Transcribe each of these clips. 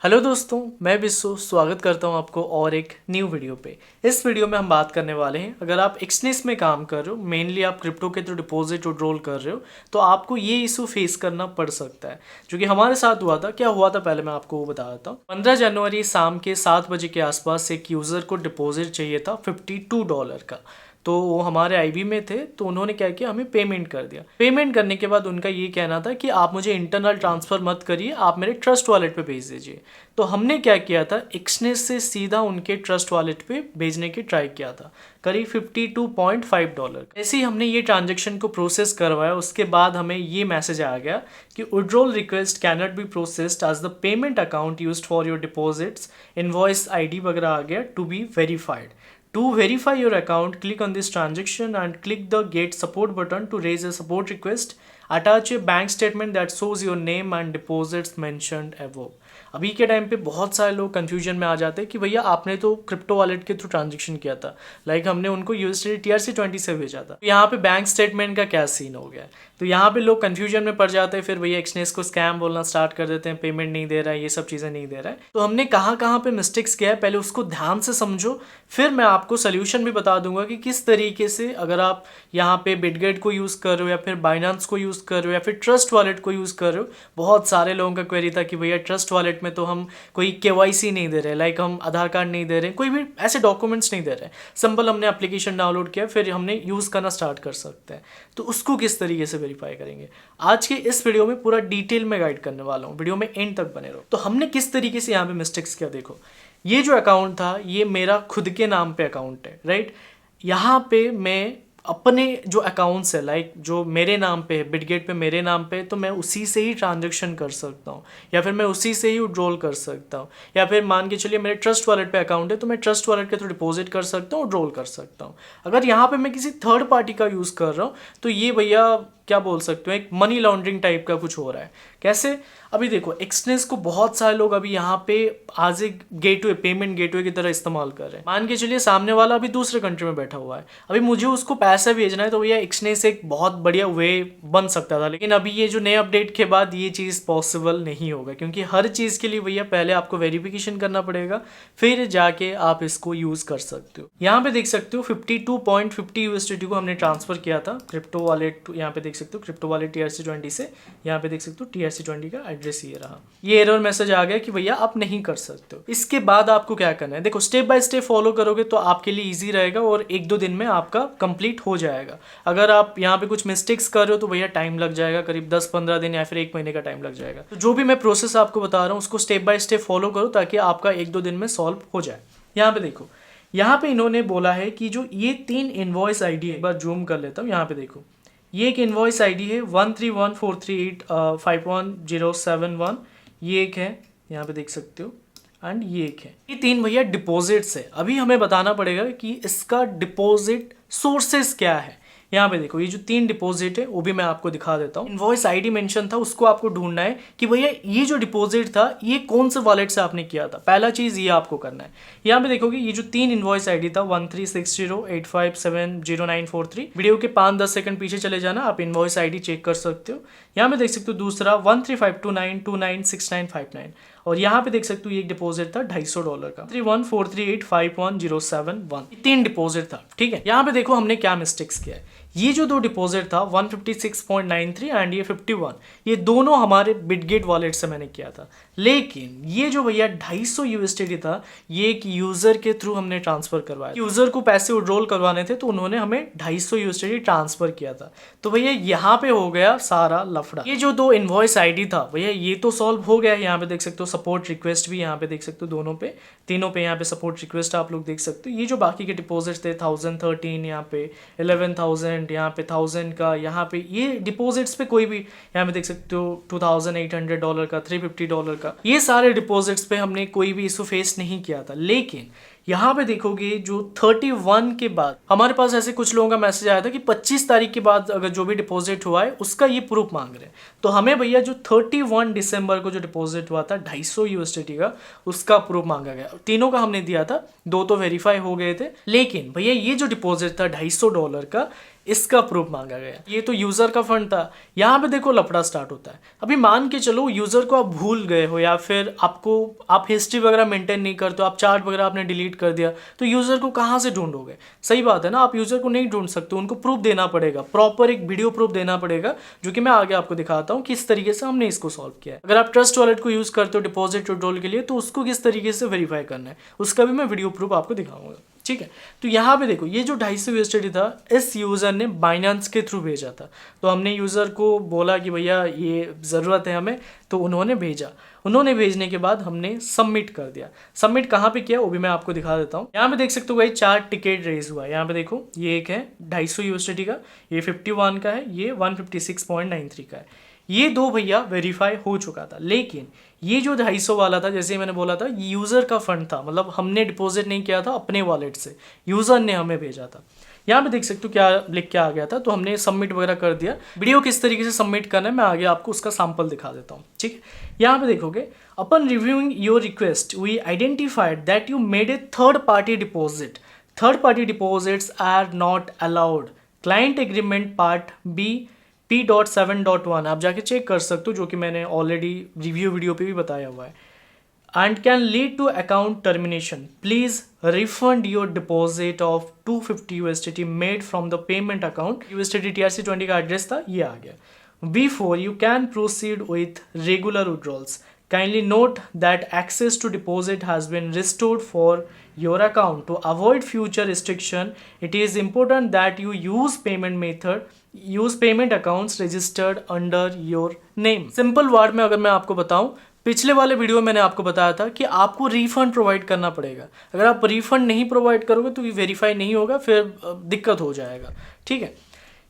Hello दोस्तों, मैं विश्व स्वागत करता हूं आपको और एक न्यू वीडियो पे। इस वीडियो में हम बात करने वाले हैं, अगर आप एक्सचेंज में काम कर रहे हो, मेनली आप क्रिप्टो के थ्रू डिपॉजिट विड्रॉल कर रहे हो, तो आपको ये इशू फेस करना पड़ सकता है, जो कि हमारे साथ हुआ था। क्या हुआ था पहले मैं आपको वो बता देता हूँ। 15 जनवरी शाम के 7 बजे के आसपास एक यूज़र को डिपॉजिट चाहिए था $52 का। तो वो हमारे आईबी में थे, तो उन्होंने क्या किया, हमें पेमेंट कर दिया। पेमेंट करने के बाद उनका ये कहना था कि आप मुझे इंटरनल ट्रांसफ़र मत करिए, आप मेरे ट्रस्ट वॉलेट पे भेज दीजिए। तो हमने क्या किया था, एक्सचेंज से सीधा उनके ट्रस्ट वॉलेट पे भेजने की ट्राई किया था, करीब $52.5। ऐसे ही हमने ये ट्रांजेक्शन को प्रोसेस करवाया, उसके बाद हमें ये मैसेज आ गया कि withdrawal request cannot be processed as the payment account used for your deposits, invoice ID वगैरह आ गया, to be verified. To verify your account, click on this transaction and click the Get Support button to raise a support request. Attach a bank statement that shows your name and deposits mentioned above. अभी के time पे बहुत सारे लोग confusion में आ जाते हैं कि भैया आपने तो क्रिप्टो वॉलेट के थ्रू ट्रांजेक्शन किया था, लाइक हमने उनको यूएसडी TRC20 से भेजा था, तो यहाँ पे बैंक स्टेटमेंट का क्या सीन हो गया। तो यहाँ पे लोग कंफ्यूजन में पड़ जाते हैं, फिर भैया एक्सचेंज को स्कैम बोलना स्टार्ट कर देते हैं, पेमेंट नहीं दे रहा है, ये सब चीज़ें नहीं दे रहा है। तो हमने कहाँ कहाँ पे मिस्टेक्स किया है, पहले उसको ध्यान से समझो, फिर मैं आपको सोल्यूशन भी बता दूंगा कि किस तरीके से, अगर आप यहाँ पे बिटगेट को यूज़ कर रहे हो या फिर बाइनेंस को यूज़ कर रहे हो या फिर ट्रस्ट वॉलेट को यूज़ कर रहे हो। बहुत सारे लोगों का क्वेरी था कि भैया ट्रस्ट वॉलेट में तो हम कोई KYC नहीं दे रहे, लाइक हम आधार कार्ड नहीं दे रहे, कोई भी ऐसे डॉक्यूमेंट्स नहीं दे रहे, सिंपल हमने एप्लीकेशन डाउनलोड किया, फिर हमने यूज़ करना स्टार्ट कर सकते हैं। तो उसको किस तरीके से वेरीफाई करेंगे, आज के इस वीडियो में पूरा डिटेल में गाइड करने वाला हूँ, वीडियो में एंड तक बने रहो। तो हमने किस तरीके से यहाँ पे मिस्टेक्स किया, देखो ये जो अकाउंट था, ये मेरा खुद के नाम पे अकाउंट है, राइट। यहाँ पे मैं अपने जो अकाउंट्स है, लाइक जो मेरे नाम पे है, बिटगेट पे मेरे नाम पे, तो मैं उसी से ही ट्रांजैक्शन कर सकता हूँ, या फिर मैं उसी से ही विड्रॉल कर सकता हूँ, या फिर मान के चलिए मेरे ट्रस्ट वॉलेट पे अकाउंट है, तो मैं ट्रस्ट वॉलेट के थ्रू डिपॉजिट कर सकता हूँ, विड्रॉल कर सकता हूँ। अगर यहाँ पे मैं किसी थर्ड पार्टी का यूज़ कर रहा हूँ, तो ये भैया क्या बोल सकते हो, एक मनी लॉन्ड्रिंग टाइप का कुछ हो रहा है। कैसे, अभी देखो एक्सचेंज को बहुत सारे लोग अभी यहाँ पे आज एक गेटवे, पेमेंट गेटवे की तरह इस्तेमाल कर रहे हैं। मान के चलिए सामने वाला अभी दूसरे कंट्री में बैठा हुआ है, अभी मुझे उसको पैसा भेजना है, तो भैया एक्सचेंज एक बहुत बढ़िया वे बन सकता था, लेकिन अभी ये जो नए अपडेट के बाद ये चीज़ पॉसिबल नहीं होगा, क्योंकि हर चीज़ के लिए भैया पहले आपको वेरिफिकेशन करना पड़ेगा, फिर जाके आप इसको यूज़ कर सकते हो। यहाँ पे देख सकते हो 52.50 USDT को हमने ट्रांसफर किया था क्रिप्टो वॉलेट, यहाँ पे देख सकते हो क्रिप्टो वॉलेट TRC20 से, यहाँ पे देख सकते हो TRC20 का एड्रेस ये रहा। ये एरर मैसेज आ गया कि भैया आप नहीं कर सकते हो। इसके बाद आपको क्या करना है, देखो स्टेप बाय स्टेप फॉलो करोगे तो आपके लिए इजी रहेगा और 1-2 दिन में आपका कंप्लीट हो जाएगा। अगर आप यहाँ पे कुछ मिस्टेक्स कर रहे हो तो भैया टाइम लग जाएगा, करीब 10-15 दिन या फिर 1 महीने का टाइम लग जाएगा। तो जो भी मैं प्रोसेस आपको बता रहा हूँ उसको स्टेप बाय स्टेप फॉलो करो, ताकि आपका 1-2 दिन में सॉल्व हो जाए। यहाँ पे देखो, यहाँ पे इन्होंने बोला है कि जो ये 3 इनवॉइस आईडी है, एक बार जूम कर लेता हूँ। यहाँ पे देखो, ये एक इनवॉइस आईडी है 131438511071, ये एक है, यहाँ पे देख सकते हो, एंड ये एक है। ये 3 भैया डिपॉजिट्स है। अभी हमें बताना पड़ेगा कि इसका डिपॉजिट सोर्सेस क्या है। यहाँ पे देखो, ये जो 3 डिपॉजिट है वो भी मैं आपको दिखा देता हूँ। इनवॉइस आईडी मेंशन था, उसको आपको ढूंढना है कि भैया ये जो डिपॉजिट था ये कौन से वॉलेट से आपने किया था। पहला चीज़ ये आपको करना है। यहाँ पे देखोगे ये जो 3 इनवॉइस आईडी था 136085700943, वीडियो के 5-10 सेकंड पीछे चले जाना, आप इनवॉइस आईडी चेक कर सकते हो। यहाँ पे देख सकते हो दूसरा 1352929695, और यहाँ पे देख सकते हो ये एक डिपॉजिट था $250 का, 3143851071, 3 डिपॉजिट था, ठीक है। यहाँ पे देखो हमने क्या मिस्टेक्स किया है। ये जो 2 डिपॉजिट था 156.93 एंड ये 51, ये दोनों हमारे बिटगेट वॉलेट से मैंने किया था, लेकिन ये जो भैया 250 USDT था ये एक यूज़र के थ्रू हमने ट्रांसफ़र करवाया। यूज़र को पैसे विड्रॉल करवाने थे, तो उन्होंने हमें 250 USDT ट्रांसफ़र किया था। तो भैया यहाँ पे हो गया सारा लफड़ा। ये जो 2 इनवॉइस आईडी था भैया ये तो सॉल्व हो गया है। यहाँ पे देख सकते हो सपोर्ट रिक्वेस्ट भी यहाँ पे देख सकते हो, दोनों पे, तीनों पे यहाँ पे सपोर्ट रिक्वेस्ट आप लोग देख सकते हो। ये जो बाकी के डिपॉजिट थे 1013, यहाँ पे 11,000, यहाँ पे 1000 का, यहाँ पे ये डिपॉजिट्स पे कोई भी, यहाँ पे देख सकते हो $2,800 का, $350 का, ये सारे डिपॉजिट्स पे हमने कोई भी इशू फेस नहीं किया था। लेकिन यहाँ पे देखोगे जो 31 के बाद हमारे पास ऐसे कुछ लोगों का मैसेज आया था कि 25 तारीख के बाद अगर जो भी डिपॉजिट हुआ है उसका ये प्रूफ मांग रहे हैं। तो हमें भैया जो 31 दिसंबर को जो डिपॉजिट हुआ था 250 USDT का, उसका प्रूफ मांगा गया। तीनों का हमने दिया था, 2 तो वेरीफाई हो गए थे, लेकिन भैया ये जो डिपॉजिट था $250 का, इसका प्रूफ मांगा गया। ये तो यूजर का फंड था। यहाँ पे देखो लफड़ा स्टार्ट होता है। अभी मान के चलो यूजर को आप भूल गए हो या फिर आप हिस्ट्री वगैरह मेंटेन नहीं करते हो, आप चार्ट वगैरह आपने डिलीट कर दिया, तो यूजर को कहाँ से ढूंढोगे? सही बात है ना, आप यूजर को नहीं ढूंढ सकते, उनको प्रूफ देना पड़ेगा, प्रॉपर एक वीडियो प्रूफ देना पड़ेगा, जो कि मैं आगे आपको दिखाता हूँ किस तरीके से हमने इसको सॉल्व किया है। अगर आप ट्रस्ट वॉलेट को यूज करते हो डिपॉजिट विड्रॉल के लिए, तो उसको किस तरीके से वेरीफाई करना है उसका भी मैं वीडियो प्रूफ आपको दिखाऊंगा। ठीक है, तो यहाँ पे देखो ये जो 250 यूएसडी था, इस यूज़र ने बाइनेंस के थ्रू भेजा था। तो हमने यूज़र को बोला कि भैया ये ज़रूरत है हमें, तो उन्होंने भेजा। उन्होंने भेजने के बाद हमने सबमिट कर दिया। सबमिट कहाँ पे किया वो भी मैं आपको दिखा देता हूँ। यहाँ पे देख सकते हो भाई 4 टिकट रेज हुआ है। यहाँ पे देखो ये एक है 250 यूएसडी का, ये 51 का है, ये 156.93 का है। ये दो भैया वेरीफाई हो चुका था। लेकिन ये जो 250 वाला था, जैसे मैंने बोला था, यूज़र का फंड था, मतलब हमने डिपॉजिट नहीं किया था अपने वॉलेट से, यूज़र ने हमें भेजा था। यहाँ पे देख सकते हो क्या लिख के आ गया था। तो हमने सबमिट वगैरह कर दिया। वीडियो किस तरीके से सबमिट करना है मैं आगे आपको उसका सैंपल दिखा देता हूँ। ठीक है, यहाँ पे देखोगे, अपन reviewing your request we identified that you made a third party deposit. Third party deposits are not allowed. Client agreement part B P.7.1 आप जाके चेक कर सकते हो, जो कि मैंने ऑलरेडी रिव्यू वीडियो पे भी बताया हुआ है। And can lead to account termination. Please refund your deposit of 250 USDT made from the payment account. USDT TRC20 का एड्रेस था, ये आ गया। Before you can proceed with regular withdrawals, kindly note that access to deposit has been restored for your account. To avoid future restriction, it is important that you use payment accounts registered under your name. Simple word में अगर मैं आपको बताऊं, पिछले वाले video में मैंने आपको बताया था कि आपको रिफंड प्रोवाइड करना पड़ेगा। अगर आप रिफंड नहीं प्रोवाइड करोगे तो ये वेरीफाई नहीं होगा, फिर दिक्कत हो जाएगा। ठीक है,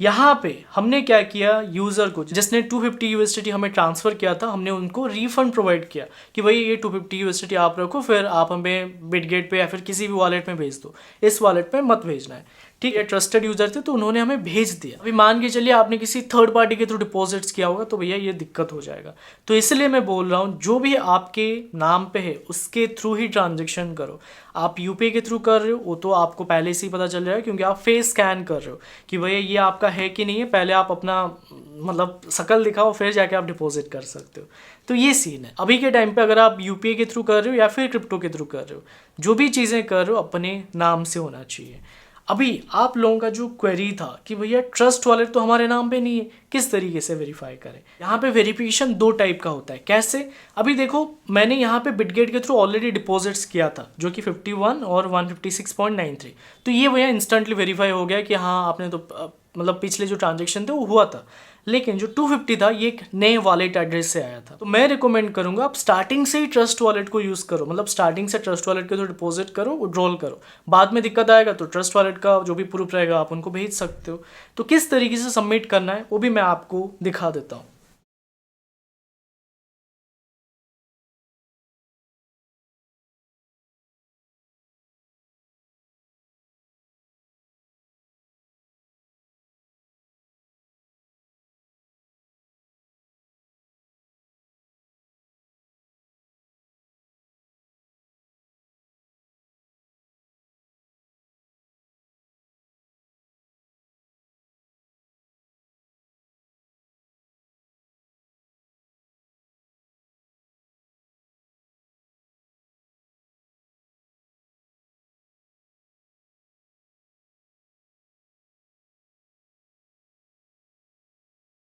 यहाँ पे हमने क्या किया, यूज़र को जिसने 250 USDT हमें ट्रांसफ़र किया था, हमने उनको रिफंड प्रोवाइड किया कि भाई ये 250 USDT आप रखो, फिर आप हमें बिटगेट पे या फिर किसी भी वॉलेट में भेज दो, इस वॉलेट में मत भेजना है। ठीक है, ट्रस्टेड यूज़र थे तो उन्होंने हमें भेज दिया। अभी मान के चलिए आपने किसी थर्ड पार्टी के थ्रू डिपॉजिट्स किया होगा, तो भैया ये दिक्कत हो जाएगा। तो इसलिए मैं बोल रहा हूँ, जो भी आपके नाम पे है उसके थ्रू ही ट्रांजेक्शन करो। आप यूपीआई के थ्रू कर रहे हो वो तो आपको पहले से ही पता चल जाएगा, क्योंकि आप फेस स्कैन कर रहे हो कि भैया ये आपका है कि नहीं है। पहले आप अपना मतलब शकल दिखाओ, फिर जाके आप डिपॉजिट कर सकते हो। तो ये सीन है अभी के टाइम पे। अगर आप यूपीआई के थ्रू कर रहे हो या फिर क्रिप्टो के थ्रू कर रहे हो, जो भी चीज़ें कर रहे हो अपने नाम से होना चाहिए। अभी आप लोगों का जो क्वेरी था कि भैया ट्रस्ट वॉलेट तो हमारे नाम पे नहीं है, किस तरीके से वेरीफाई करें। यहाँ पे वेरिफिकेशन 2 टाइप का होता है। कैसे? अभी देखो, मैंने यहाँ पे बिटगेट के थ्रू ऑलरेडी डिपॉजिट्स किया था, जो कि 51 और 156.93। तो ये भैया इंस्टेंटली वेरीफाई हो गया कि हाँ आपने तो मतलब पिछले जो ट्रांजेक्शन थे वो हुआ था। लेकिन जो 250 था ये एक नए वॉलेट एड्रेस से आया था। तो मैं रिकमेंड करूंगा आप स्टार्टिंग से ही ट्रस्ट वॉलेट को यूज़ करो, मतलब स्टार्टिंग से ट्रस्ट वॉलेट के थ्रू डिपॉजिट करो, विड्रॉल करो। बाद में दिक्कत आएगा तो ट्रस्ट वॉलेट का जो भी प्रूफ रहेगा आप उनको भेज सकते हो। तो किस तरीके से सबमिट करना है वो भी मैं आपको दिखा देता हूँ।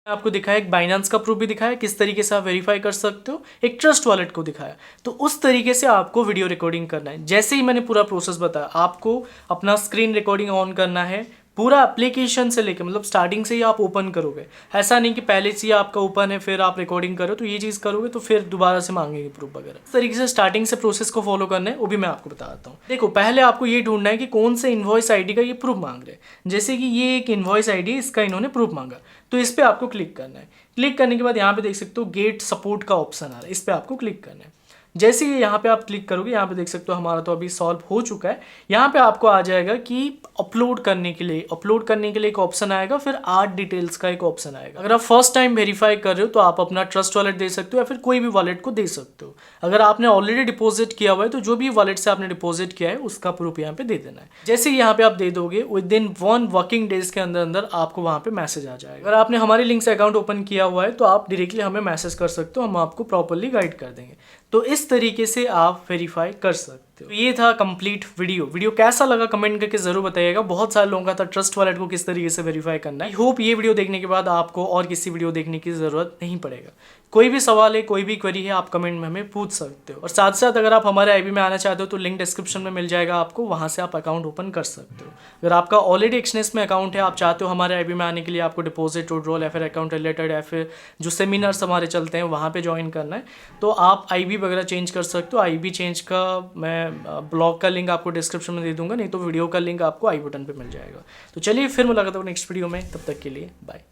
आपको दिखाया एक बाइनेंस का प्रूफ भी दिखाया, किस तरीके से आप वेरीफाई कर सकते हो, एक ट्रस्ट वॉलेट को दिखाया। तो उस तरीके से आपको वीडियो रिकॉर्डिंग करना है। जैसे ही मैंने पूरा प्रोसेस बताया, आपको अपना स्क्रीन रिकॉर्डिंग ऑन करना है, पूरा एप्लीकेशन से लेकर मतलब स्टार्टिंग से ही आप ओपन करोगे। ऐसा नहीं कि पहले से ही आपका ओपन है फिर आप रिकॉर्डिंग करो, तो ये चीज़ करोगे तो फिर दोबारा से मांगेंगे प्रूफ वगैरह। इस तरीके से स्टार्टिंग से प्रोसेस को फॉलो करना है, वो भी मैं आपको बताता हूँ। देखो, पहले आपको ये ढूंढना है कि कौन से इनवॉइस आईडी का ये प्रूफ मांग रहे हैं। जैसे कि ये एक इनवॉइस आईडी, इसका इन्होंने प्रूफ मांगा, तो इस पर आपको क्लिक करना है। क्लिक करने के बाद यहाँ पे देख सकते हो गेट सपोर्ट का ऑप्शन आ रहा है, इस पर आपको क्लिक करना है। जैसे ही यहाँ पे आप क्लिक करोगे, यहाँ पे देख सकते हो हमारा तो अभी सॉल्व हो चुका है। यहाँ पे आपको आ जाएगा कि अपलोड करने के लिए एक ऑप्शन आएगा, फिर आर्ट डिटेल्स का एक ऑप्शन आएगा। अगर आप फर्स्ट टाइम वेरीफाई कर रहे हो तो आप अपना ट्रस्ट वॉलेट दे सकते हो या फिर कोई भी वॉलेट को दे सकते हो। अगर आपने ऑलरेडी डिपॉजिट किया हुआ है तो जो भी वॉलेट से आपने डिपॉजिट किया है उसका प्रूफ यहाँ पे दे देना है। जैसे यहाँ पे आप दे दोगे विद इन 1 वर्किंग डेज के अंदर अंदर आपको वहाँ पे मैसेज आ जाएगा। अगर आपने हमारे लिंक से अकाउंट ओपन किया हुआ है तो आप डायरेक्टली हमें मैसेज कर सकते हो, हम आपको प्रॉपर्ली गाइड कर देंगे। तो इस तरीके से आप वेरीफाई कर सकते हो। ये था कंप्लीट वीडियो कैसा लगा कमेंट करके जरूर बताइएगा। बहुत सारे लोगों का था ट्रस्ट वॉलेट को किस तरीके से वेरीफाई करना है। आई होप ये वीडियो देखने के बाद आपको और किसी वीडियो देखने की जरूरत नहीं पड़ेगा। कोई भी सवाल है, कोई भी क्वेरी है, आप कमेंट में हमें पूछ सकते हो। और साथ साथ अगर आप हमारे आईबी में आना चाहते हो तो लिंक डिस्क्रिप्शन में मिल जाएगा आपको, वहाँ से आप अकाउंट ओपन कर सकते हो। अगर आपका ऑलरेडी एक्सनेस में अकाउंट है, आप चाहते हो हमारे आईबी में आने के लिए आपको डिपॉजिट विड्रॉल या फिर अकाउंट रिलेटेड या फिर जो सेमिनार्स हमारे चलते हैं वहाँ पे ज्वाइन करना है, तो आप आईबी वगैरह चेंज कर सकते हो। आईबी चेंज का मैं ब्लॉग का लिंक आपको डिस्क्रिप्शन में दे दूंगा, नहीं तो वीडियो का लिंक आपको आई बटन पे मिल जाएगा। तो चलिए फिर मुलाकात हो नेक्स्ट वीडियो में, तब तक के लिए बाय।